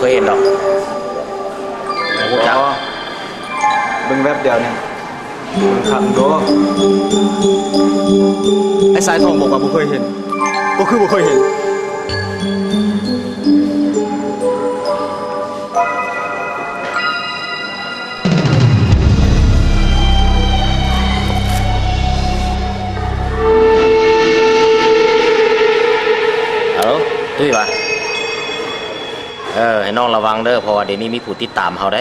เคยเห็นดอกรู้จักเบิ่งแวบเดียวเนี่ยขังโดไอ้สายทองบอกว่าบ่เคยเห็นก็คือบ่เคยเห็นตุ้ยวะให้น้องระวังเด้อเพราะว่าเดี๋ยวนี้มีผู้ติดตามเขาได้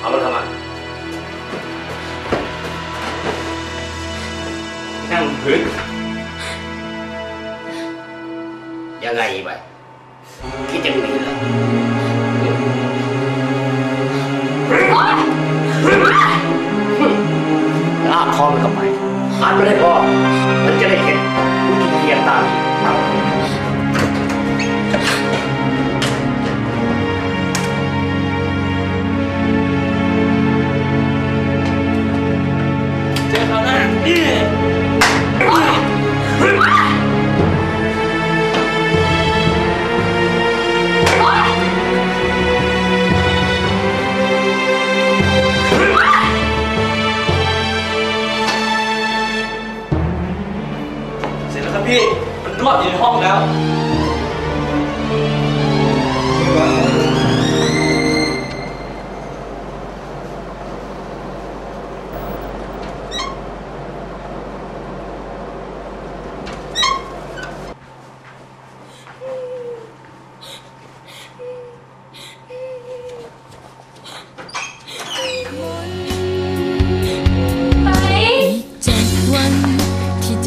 เอามันทำไมนั่งพื้นยังไงไปคิดจะหนีเหรอลากคอมันกับไปหันไม่ได้พอมันจะได้เห็นผู้ที่เกียรตามเจ้าเขาหน้าพี่มันรอดอยู่ในห้องแล้ว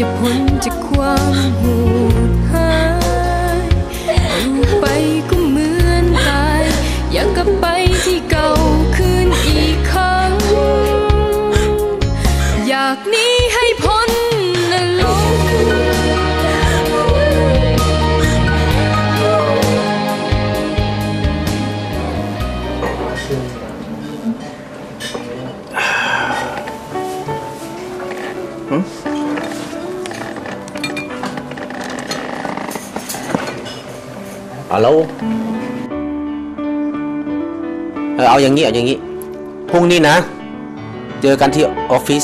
จะพ้นจากความโหดหายอยู่ไปก็เหมือนตายอยากกลับไปที่เก่าคืนอีกครั้งอยากหนีให้พ้นนรกฮัลโหลเอาอย่างนี้พรุ่งนี้นะเจอกันที่ออฟฟิศ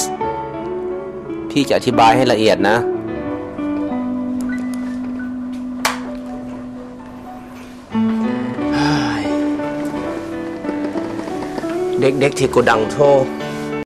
พี่จะอธิบายให้ละเอียดนะเด็กๆที่โกดังโทร